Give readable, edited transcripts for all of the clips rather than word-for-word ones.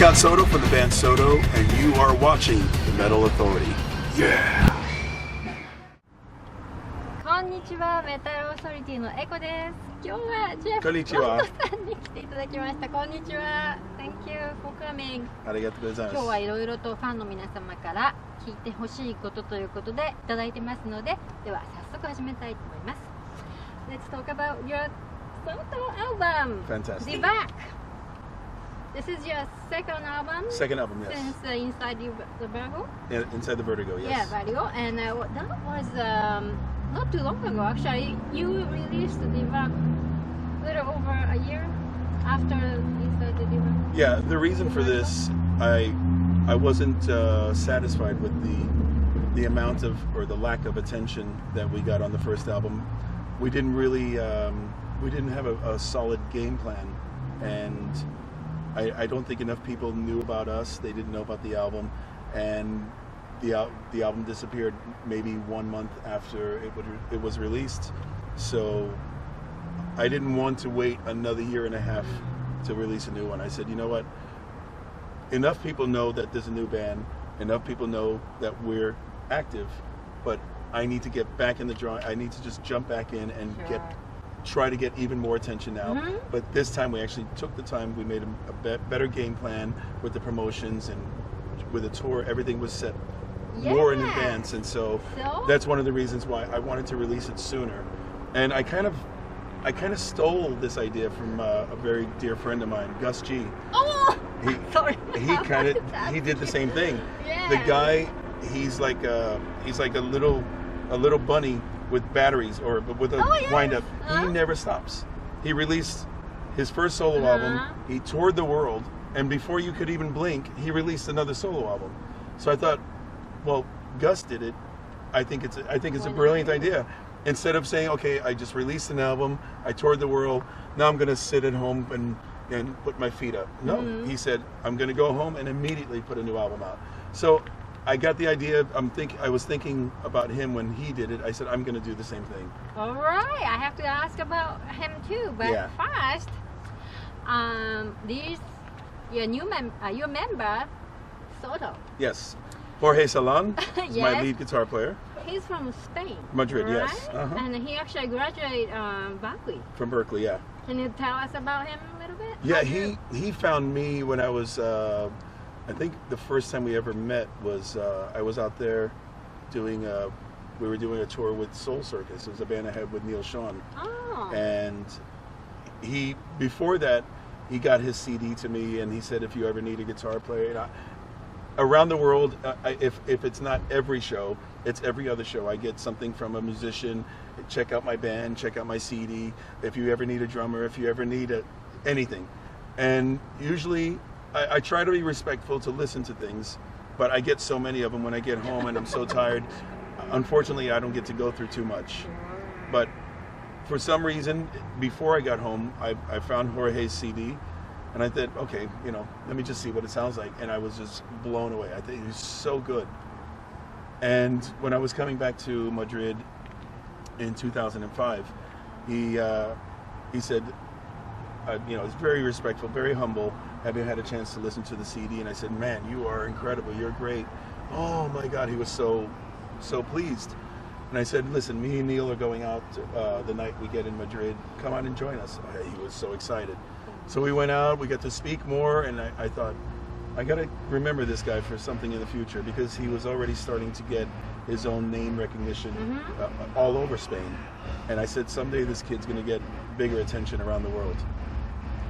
Scott Soto from the band SOTO, and you are watching The Metal Authority. Yeah! こんにちは、メタルオーソリティのエコです。今日はジェフ・こんにちはさんに来ていただきました。こんにちは。Thank you for coming. ありがとうございます。今日はいろいろとファンの皆様から聞いてほしいことということでいただいてますので、では早速始めたいと思います。Let's talk about your Soto album. Fantastic. The Back. This is your second album? Second album, yes. Since Inside the Vertigo? Yeah, Inside the Vertigo, yes. Yeah, Vertigo. And that was not too long ago. Actually, you released the Back a little over a year after Inside the Vertigo. Yeah, the reason for this, I wasn't satisfied with the amount of, or the lack of attention that we got on the first album. We didn't really, we didn't have a solid game plan, and I don't think enough people knew about us. They didn't know about the album, and the album disappeared maybe 1 month after it was released. So I didn't want to wait another year and a half to release a new one. I said, you know what? Enough people know that there's a new band. Enough people know that we're active, but I need to get back in the drawing. I need to just jump back in and try to get even more attention now. Mm-hmm. But this time we actually took the time. We made a better game plan with the promotions and with the tour. Everything was set more in advance, and so that's one of the reasons why I wanted to release it sooner. And I kind of stole this idea from a very dear friend of mine, Gus G. Oh, sorry. He did the same thing. Yeah. The guy, he's like a little bunny with batteries or with a wind-up. He never stops. He released his first solo album. He toured the world, and before you could even blink, he released another solo album. So I thought, well, Gus did it. I think it's a brilliant idea. Instead of saying, okay, I just released an album, I toured the world, now I'm going to sit at home and put my feet up. No, he said, I'm going to go home and immediately put a new album out. So I got the idea. I was thinking about him when he did it. I said, I'm going to do the same thing. All right, I have to ask about him too. But first, your member, Soto. Yes, Jorge Salon is my lead guitar player. He's from Spain. Madrid, right? yes. Uh-huh. And he actually graduated Berkeley. From Berkeley, yeah. Can you tell us about him a little bit? Yeah, he found me when I was. I think the first time we ever met was I was out there doing we were doing a tour with Soul Circus. It was a band I had with Neil Sean. Oh. And before that, he got his CD to me, and he said, if you ever need a guitar player, and around the world, if it's not every show, it's every other show. I get something from a musician. Check out my band. Check out my CD. If you ever need a drummer, if you ever need anything, and usually. I try to be respectful to listen to things, but I get so many of them when I get home and I'm so tired. Unfortunately, I don't get to go through too much. But for some reason, before I got home, I found Jorge's CD, and I thought, okay, let me just see what it sounds like. And I was just blown away. I think he was so good. And when I was coming back to Madrid in 2005, he said, he's very respectful, very humble. Having had a chance to listen to the CD, and I said, man, you are incredible, you're great. Oh my God, he was so pleased. And I said, listen, me and Neil are going out the night we get in Madrid. Come on and join us. He was so excited. So we went out, we got to speak more, and I thought, I got to remember this guy for something in the future, because he was already starting to get his own name recognition all over Spain. And I said, someday this kid's going to get bigger attention around the world.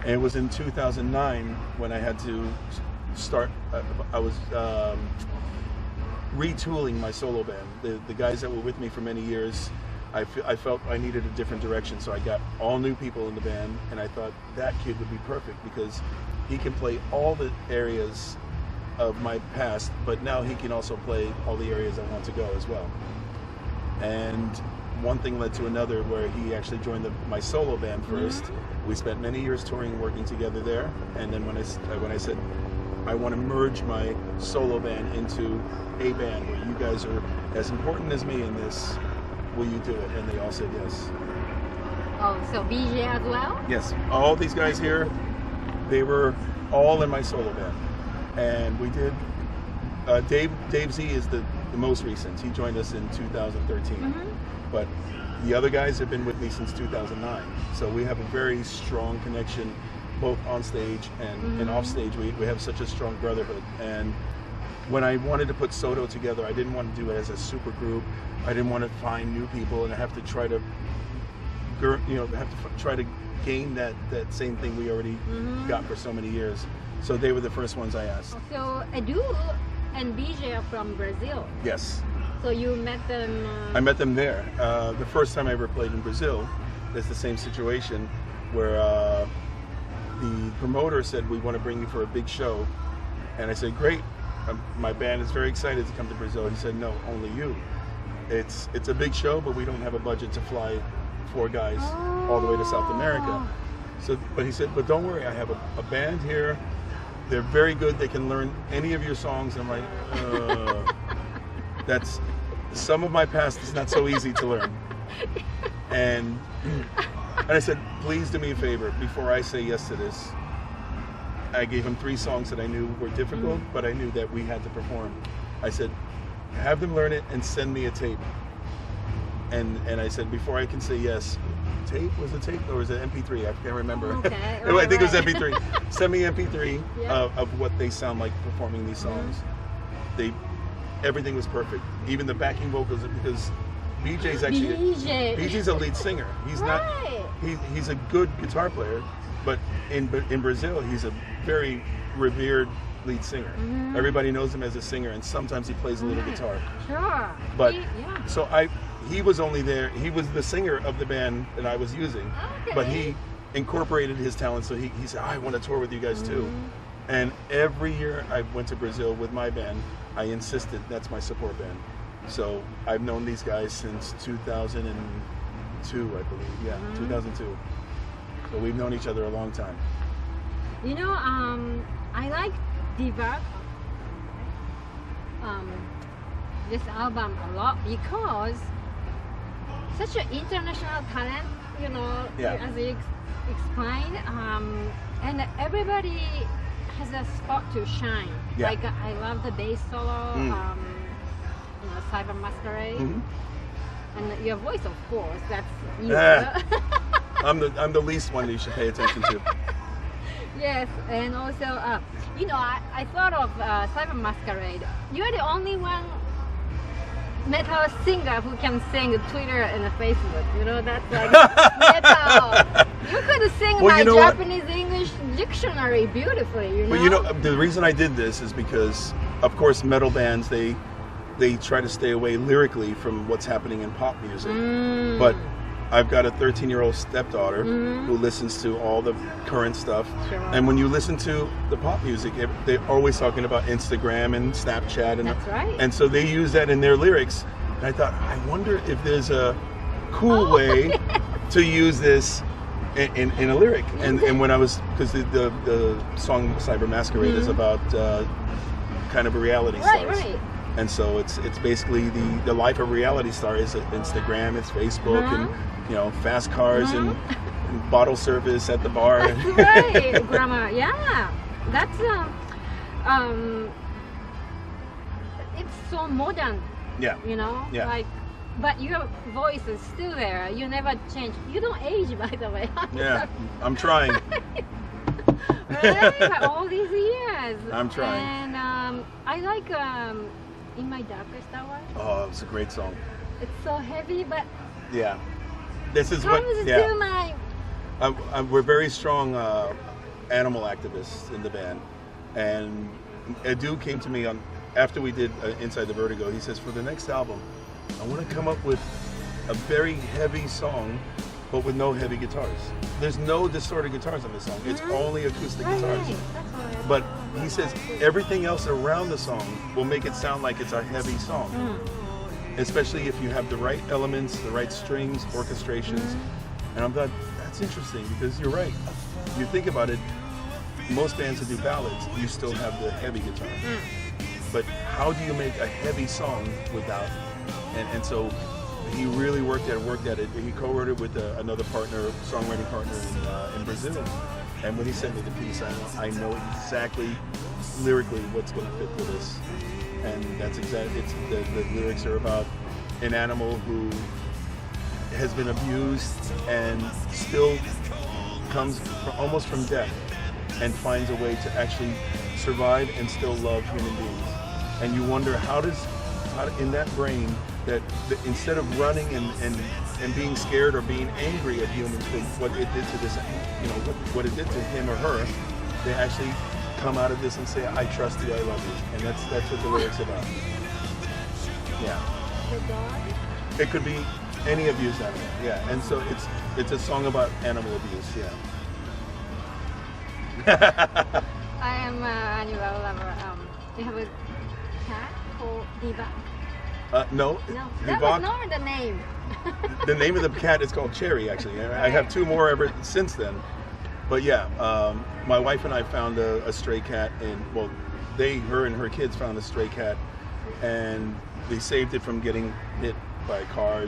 And it was in 2009 when I had to start, I was retooling my solo band. The guys that were with me for many years, I felt I needed a different direction, so I got all new people in the band, and I thought that kid would be perfect because he can play all the areas of my past, but now he can also play all the areas I want to go as well. And one thing led to another, where he actually joined my solo band first. We spent many years touring and working together there, and then when I said I want to merge my solo band into a band where you guys are as important as me in this, will you do it? And they all said yes. Oh, so BJ as well? Yes, all these guys here, they were all in my solo band. and we did. Dave Z is the most recent. He joined us in 2013, but the other guys have been with me since 2009. So we have a very strong connection, both on stage and off stage. We have such a strong brotherhood. And when I wanted to put Soto together, I didn't want to do it as a super group. I didn't want to find new people and have to try to, try to gain that same thing we already got for so many years. So they were the first ones I asked. So Edu and BJ are from Brazil. Yes. So you met them? I met them there. The first time I ever played in Brazil, it's the same situation where the promoter said, we want to bring you for a big show. And I said, great. My band is very excited to come to Brazil. He said, no, only you. It's a big show, but we don't have a budget to fly 4 guys all the way to South America. So, but he said, but don't worry, I have a band here. They're very good. They can learn any of your songs. And I'm like, that's some of my past is not so easy to learn. And I said, please do me a favor. Before I say yes to this, I gave him 3 songs that I knew were difficult, but I knew that we had to perform. I said, have them learn it and send me a tape. And I said, before I can say yes, tape? Was it tape or was it MP3? I can't remember. Okay, I think it was MP3. Send me MP3 of what they sound like performing these songs. Everything was perfect. Even the backing vocals, because BJ's actually BJ's a lead singer. He's not. He's a good guitar player, but in Brazil he's a very revered lead singer. Everybody knows him as a singer, and sometimes he plays a little guitar. Sure. But he was only there. He was the singer of the band that I was using, but he incorporated his talent. So he said, I want to tour with you guys too. And every year I went to Brazil with my band, I insisted that's my support band. So I've known these guys since 2002, I believe. Yeah, 2002. So we've known each other a long time. You know, I like this album a lot because such an international talent, you know, as you explained, and everybody has a spot to shine. Like I love the bass solo, Cyber Masquerade, and your voice, of course. That's you. I'm the least one you should pay attention to. Yes, and also, you know, I thought of Cyber Masquerade. You're the only one metal singer who can sing Twitter and Facebook. You know, that's like metal. You could sing my Japanese English dictionary beautifully. You know. But you know, the reason I did this is because, of course, metal bands they try to stay away lyrically from what's happening in pop music. But I've got a 13-year-old stepdaughter who listens to all the current stuff. And when you listen to the pop music, they're always talking about Instagram and Snapchat. And, that's right. And so they use that in their lyrics. And I thought, I wonder if there's a cool way to use this in a lyric. And when I was, because the song Cyber Masquerade is about kind of a reality stars. Right. And so it's basically the life of a reality star is Instagram, it's Facebook, and you know, fast cars and bottle service at the bar. That's right, grammar. Yeah, that's it's so modern. Yeah. You know, like, but your voice is still there. You never change. You don't age, by the way. Yeah, I'm trying. Right, all these years. I'm trying. And I like In My Darkest Hour. Oh, it's a great song. It's so heavy, but this is what. We're very strong animal activists in the band, and Edu came to me after we did Inside the Vertigo. He says, for the next album, I want to come up with a very heavy song, but with no heavy guitars. There's no distorted guitars on this song. It's only acoustic guitars. But he says everything else around the song will make it sound like it's a heavy song. Especially if you have the right elements, the right strings, orchestrations. And I'm like, that's interesting because you're right. You think about it, most bands that do ballads, you still have the heavy guitar. But how do you make a heavy song without? And so he really worked at it. He co-wrote it with another partner, songwriting partner in Brazil. And when he sent me the piece, I know exactly lyrically what's going to fit for this. And that's exactly, the lyrics are about an animal who has been abused and still comes almost from death and finds a way to actually survive and still love human beings. And you wonder how in that brain that instead of running and being scared or being angry at humans for what it did to this, what it did to him or her, they actually come out of this and say, I trust you, I love you. And that's what the lyrics about. Yeah. The dog? It could be any abused animal, yeah. And so it's a song about animal abuse, yeah. I am an animal lover. You have a cat called Diva? No, that was not the name. The name of the cat is called Cherry, actually. I have two more ever since then. But yeah, my wife and I found a stray cat, and well, her and her kids found a stray cat, and they saved it from getting hit by a car.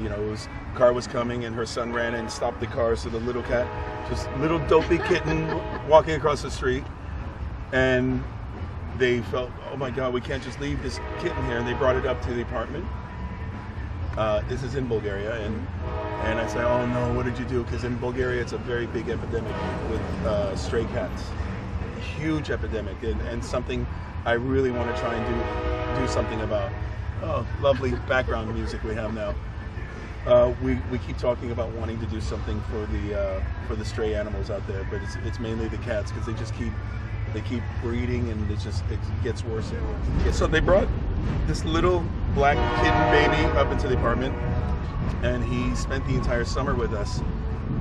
Car was coming, and her son ran and stopped the car, so the little cat, just little dopey kitten walking across the street, and they felt, oh my God, we can't just leave this kitten here, and they brought it up to the apartment. This is in Bulgaria, and I said, oh no, what did you do? Because in Bulgaria, it's a very big epidemic with stray cats, a huge epidemic, and something I really want to try and do something about. Oh, lovely background music we have now. We keep talking about wanting to do something for the stray animals out there, but it's mainly the cats because they keep breeding, and it gets worse and worse. So they brought this little black kitten baby up into the apartment, and he spent the entire summer with us.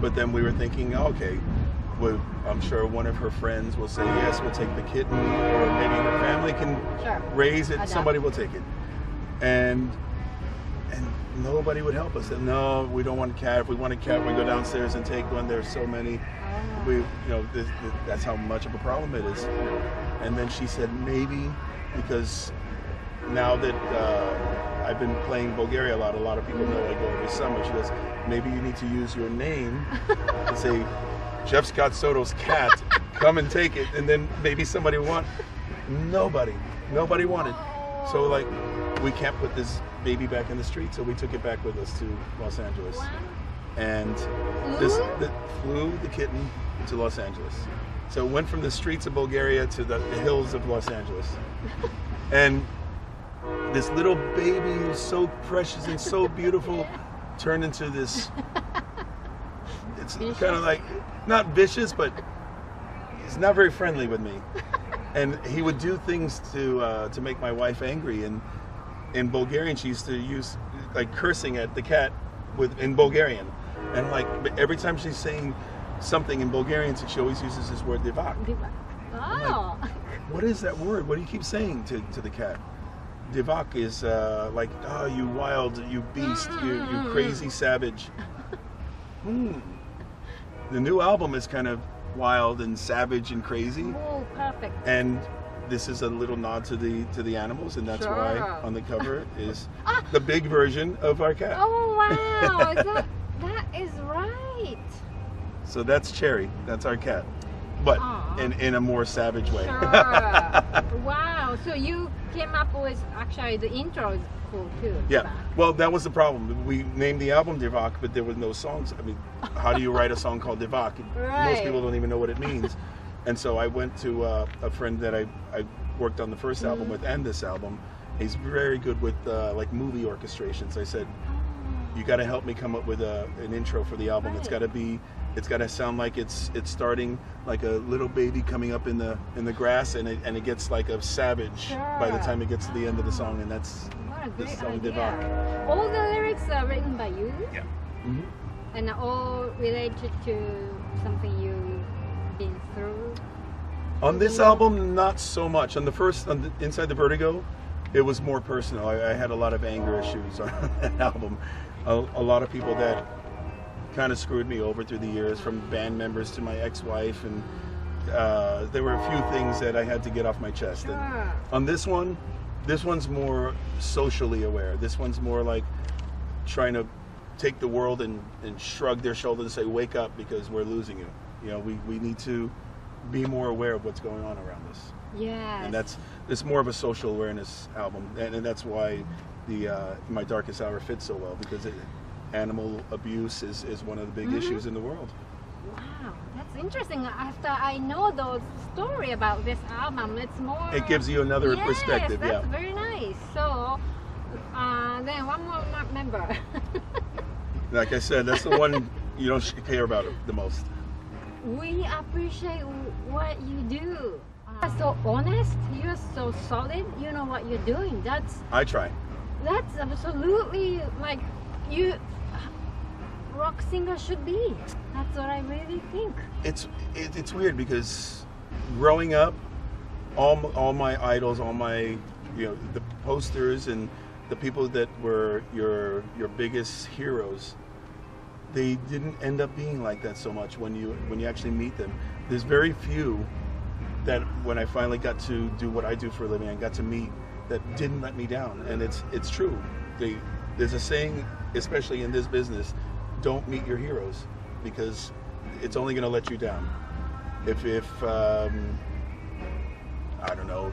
But then we were thinking, okay, well, I'm sure one of her friends will say yes, we'll take the kitten, or maybe her family can raise it. Somebody will take it, and nobody would help us. And no, we don't want a cat. If we want a cat, we go downstairs and take one. There's so many. That's how much of a problem it is. And then she said maybe because now that I've been playing Bulgaria a lot of people know I go every summer. She goes, maybe you need to use your name and say, Jeff Scott Soto's cat, come and take it, and then maybe somebody will want. Nobody wanted. So like, we can't put this baby back in the street, so we took it back with us to Los Angeles. Wow. And flew the kitten to Los Angeles. So it went from the streets of Bulgaria to the hills of Los Angeles. And this little baby who's so precious and so beautiful turned into this, it's kind of like, not vicious, but he's not very friendly with me. And he would do things to make my wife angry. And in Bulgarian, she used to use like cursing at the cat in Bulgarian. And like every time she's saying something in Bulgarian, she always uses this word divak. Oh. Like, what is that word? What do you keep saying to the cat? Divak is like, oh, you wild, you beast, you crazy savage. The new album is kind of wild and savage and crazy. Oh, perfect. And this is a little nod to the animals, and that's why on the cover is the big version of our cat. Oh wow, that is right. So that's Cherry. That's our cat, but in a more savage way. Sure. Wow. So you came up with actually the intro is cool too. Yeah. Well, that was the problem. We named the album Divak, but there was no songs. I mean, how do you write a song called Divak? Right. Most people don't even know what it means. And so I went to a friend that I worked on the first album with and this album. He's very good with like movie orchestrations. I said, you got to help me come up with an intro for the album. Right. It's got to sound like it's starting like a little baby coming up in the grass, and it gets like a savage by the time it gets to the end of the song, and that's the song Divak. All the lyrics are written by you? Yeah. Mm-hmm. And all related to something you've been through? On this album, not so much. On Inside the Vertigo, it was more personal. I had a lot of anger issues on that album. A lot of people that kind of screwed me over through the years, from band members to my ex-wife, and there were a few things that I had to get off my chest. Sure. And on this one's more socially aware. This one's more like trying to take the world and shrug their shoulders and say, wake up, because we're losing you. You know, we need to be more aware of what's going on around us. Yes. And it's more of a social awareness album, and that's why the My Darkest Hour fits so well, because animal abuse is one of the big issues in the world. Wow, that's interesting. After I know the story about this album, it's more... It gives you another perspective, that's very nice. So, then one more member. Like I said, that's the one you don't care about the most. We appreciate what you do. You're so honest, you're so solid, you know what you're doing. I try. That's absolutely like you... rock singer should be. That's what I really think. It's weird because growing up, all my idols, all my the posters and the people that were your biggest heroes, they didn't end up being like that so much when you actually meet them. There's very few that when I finally got to do what I do for a living, I got to meet that didn't let me down, and it's true. There's a saying, especially in this business. Don't meet your heroes, because it's only going to let you down. If I don't know,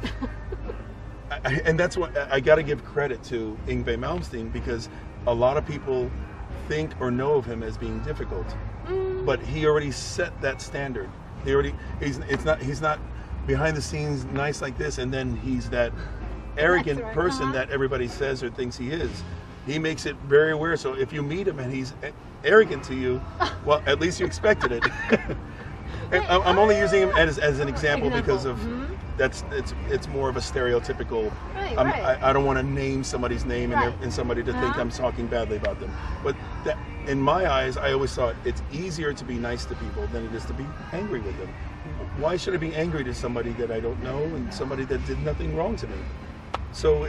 and that's what I got to give credit to Yngwie Malmsteen, because a lot of people think or know of him as being difficult, but he already set that standard. He's not behind the scenes nice like this, and then he's that arrogant person that everybody says or thinks he is. He makes it very aware. So if you meet him and he's arrogant to you, well, at least you expected it. I'm only using him as an example because of it's more of a stereotypical. I don't want to name somebody's name and somebody to think I'm talking badly about them. But that, in my eyes, I always thought it's easier to be nice to people than it is to be angry with them. Why should I be angry to somebody that I don't know and somebody that did nothing wrong to me? So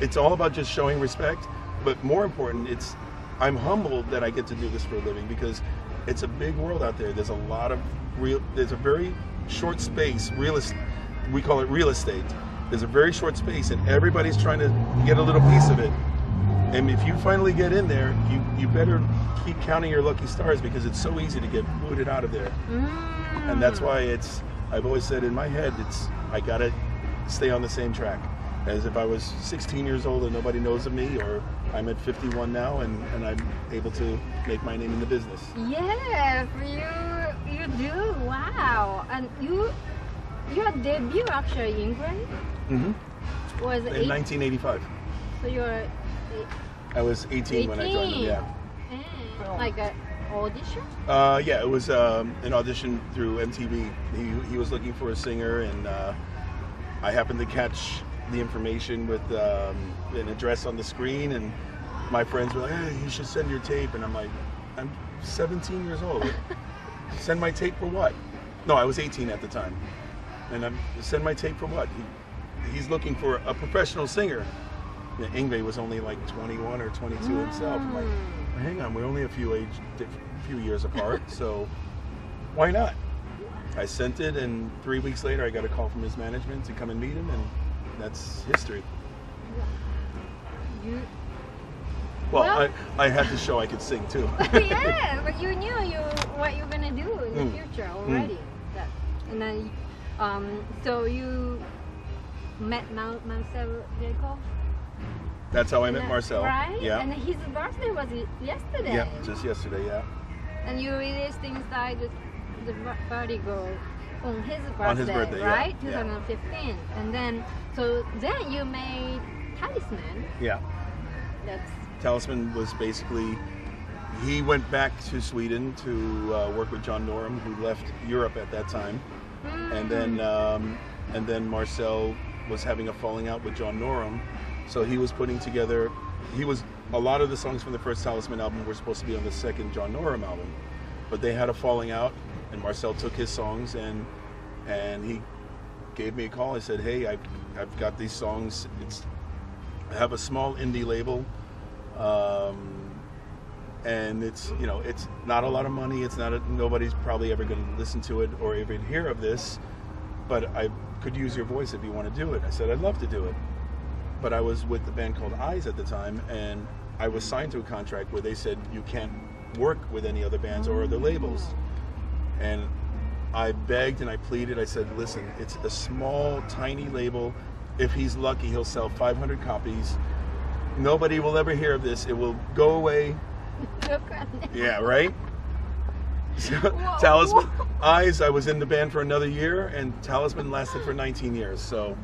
it's all about just showing respect. But more important, I'm humbled that I get to do this for a living, because it's a big world out there. There's there's a very short space, we call it real estate. There's a very short space, and everybody's trying to get a little piece of it. And if you finally get in there, you better keep counting your lucky stars, because it's so easy to get booted out of there. And that's why I've always said in my head, I gotta stay on the same track. As if I was 16 years old and nobody knows of me, or I'm at 51 now and I'm able to make my name in the business. Yes, you do. Wow. And your debut actually in Yngwie was in 1985. So I was 18 when I joined them. Yeah. Like an audition? Yeah, it was an audition through MTV. He was looking for a singer, and I happened to catch the information with an address on the screen, and my friends were like, "Hey, you should send your tape." And I'm like, "I'm 17 years old. Send my tape for what?" No, I was 18 at the time. And send my tape for what? He's looking for a professional singer. Yngwie was only like 21 or 22 himself. I'm like, hang on, we're only a few years apart, so why not? I sent it, and 3 weeks later I got a call from his management to come and meet him, and that's history. Well, I had to show I could sing too. Yeah, but you knew what you're gonna do in the future already. And then, so you met Marcel Jacob? That's how I met Marcel. Right? Yeah. And his birthday was yesterday. Yeah, just yesterday, yeah. And you released inside the Vertigo on his birthday, right? Yeah. 2015. And then, so then you made Talisman. Yeah. Talisman was basically, he went back to Sweden to work with John Norum, who left Europe at that time. And then Marcel was having a falling out with John Norum. So he was putting together, a lot of the songs from the first Talisman album were supposed to be on the second John Norum album. But they had a falling out, and Marcel took his songs, and he gave me a call. I said, "Hey, I've got these songs. I have a small indie label, and it's not a lot of money. Nobody's probably ever going to listen to it or even hear of this, but I could use your voice if you want to do it." I said, "I'd love to do it." But I was with the band called Eyes at the time, and I was signed to a contract where they said you can't work with any other bands or other labels. And I begged and I pleaded. I said, listen, it's a small, tiny label. If he's lucky, he'll sell 500 copies. Nobody will ever hear of this. It will go away. Yeah, right? So, Talisman, Eyes, I was in the band for another year, and Talisman lasted for 19 years. So,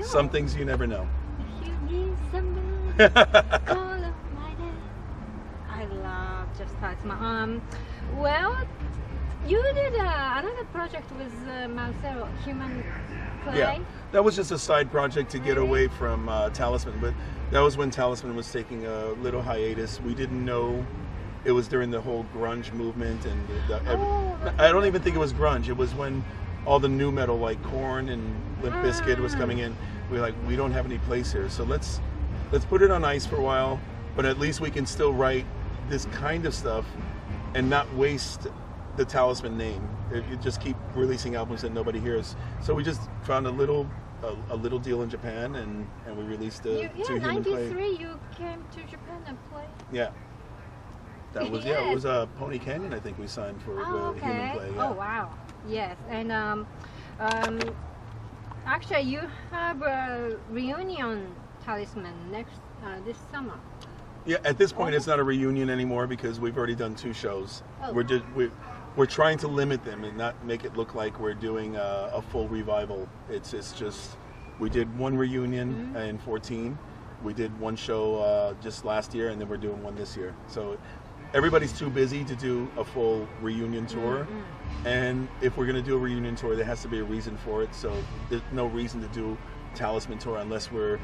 some things you never know. If you need somebody, call up my name. I love just Talisman. Well, you did another project with Marcelo, Human Clay. Yeah, that was just a side project to get away from Talisman, but that was when Talisman was taking a little hiatus. We didn't know it was during the whole grunge movement, and I don't even think it was grunge. It was when all the new metal like Korn and Limp Bizkit was coming in. We were like, we don't have any place here, so let's put it on ice for a while, but at least we can still write this kind of stuff and not waste the Talisman name. You just keep releasing albums that nobody hears. So we just found a little deal in Japan, and we released to Human Clay. 93 you came to Japan and played. Yeah. That was it was Pony Canyon, I think we signed for Human Clay. Yeah. Oh wow. Yes. And actually you have a reunion Talisman this summer. Yeah, at this point it's not a reunion anymore because we've already done 2 shows. Oh. We're trying to limit them and not make it look like we're doing a full revival. It's just we did 1 reunion in 2014. We did 1 show just last year, and then we're doing 1 this year. So everybody's too busy to do a full reunion tour. And if we're going to do a reunion tour, there has to be a reason for it. So there's no reason to do Talisman tour unless we're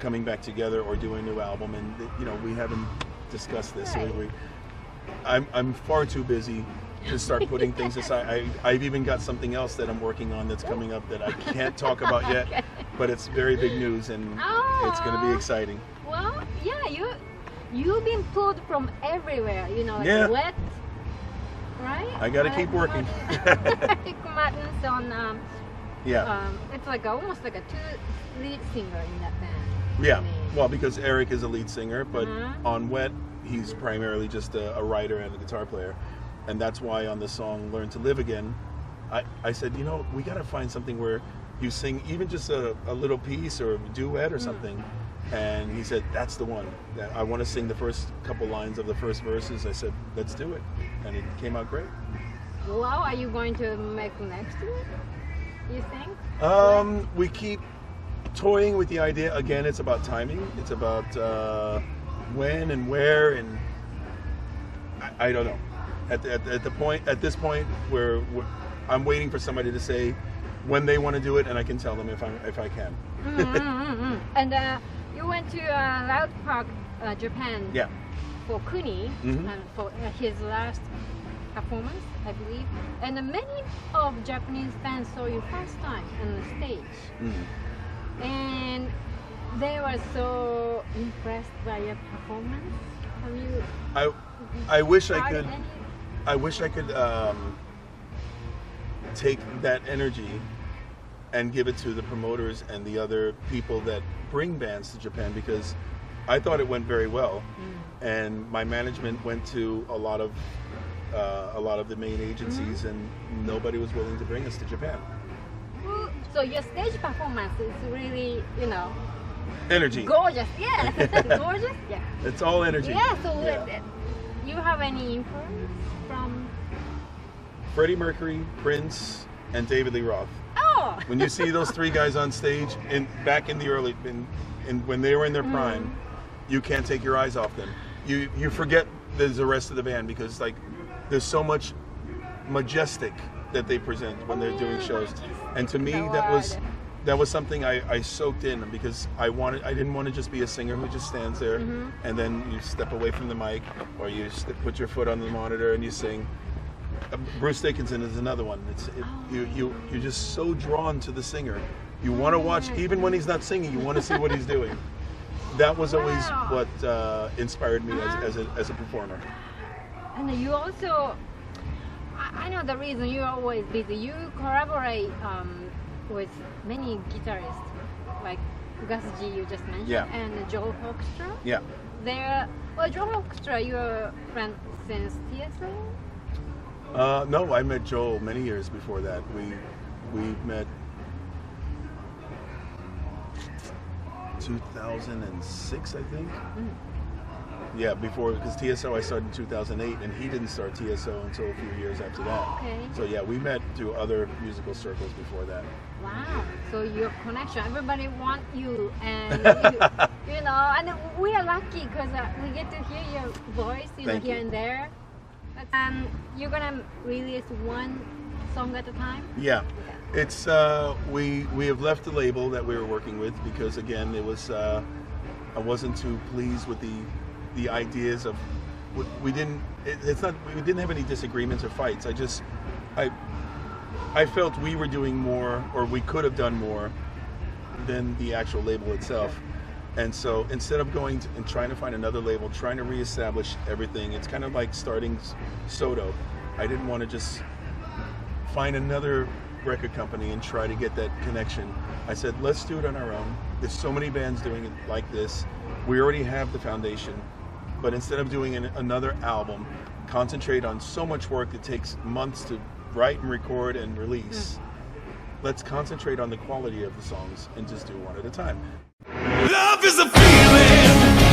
coming back together or doing a new album. And we haven't discussed this. Right. So I'm far too busy to start putting things aside. I've even got something else that I'm working on that's coming up that I can't talk about yet, but it's very big news, and it's going to be exciting. Well, yeah, you've been pulled from everywhere, like wet, right? I got to keep working. Rick Martin's on, it's like almost like a 2 lead singer in that band. Yeah, well, because Eric is a lead singer, but on Wet, he's primarily just a writer and a guitar player. And that's why on the song Learn to Live Again, I said, we got to find something where you sing even just a little piece or a duet or something. And he said, that's the one. I want to sing the first couple lines of the first verses. I said, let's do it. And it came out great. Well, are you going to make next week, you think? We keep toying with the idea. Again, it's about timing. It's about when and where, and I don't know. At this point, where I'm waiting for somebody to say when they want to do it, and I can tell them if I can. And you went to Loud Park, Japan. Yeah. For Kuni, and for his last performance, I believe. And many of Japanese fans saw you first time on the stage, and they were so impressed by your performance. Have you? I wish I could. I wish I could take that energy and give it to the promoters and the other people that bring bands to Japan, because I thought it went very well, and my management went to a lot of the main agencies, and nobody was willing to bring us to Japan. So your stage performance is really, energy. Gorgeous, yeah. Gorgeous, yeah. It's all energy. Yeah. So you have any influence from Freddie Mercury, Prince, and David Lee Roth? Oh! When you see those 3 guys on stage, back in the early, when they were in their prime, you can't take your eyes off them. You forget there's the rest of the band, because there's so much majestic that they present when they're doing shows, and to me that was something I soaked in, because I didn't want to just be a singer who just stands there and then you step away from the mic, or you put your foot on the monitor and you sing. Bruce Dickinson is another one. You're just so drawn to the singer. You want to watch, even when he's not singing, you want to see what he's doing. That was always what inspired me as a performer. And you also, I know the reason you're always busy. You collaborate with many guitarists, like Gus G you just mentioned, and Joe Hoekstra. Yeah. Joe Hoekstra, you're friends since TSO? No, I met Joel many years before that. We met 2006, I think. Yeah, before, because TSO I started in 2008, and he didn't start TSO until a few years after that. Okay. So yeah, we met through other musical circles before that. Wow. So your connection, everybody want you, and you know, and we are lucky because we get to hear your voice, here and there. You're gonna release one song at a time? Yeah. It's we have left the label that we were working with because again it was I wasn't too pleased with the ideas of we didn't have any disagreements or fights. I felt we were doing more, or we could have done more than the actual label itself. And so instead of going and trying to find another label, trying to reestablish everything, it's kind of like starting Soto. I didn't want to just find another record company and try to get that connection. I said, let's do it on our own. There's so many bands doing it like this. We already have the foundation. But instead of doing another album, concentrate on so much work that takes months to write and record and release. Let's concentrate on the quality of the songs and just do one at a time. Love is a feeling.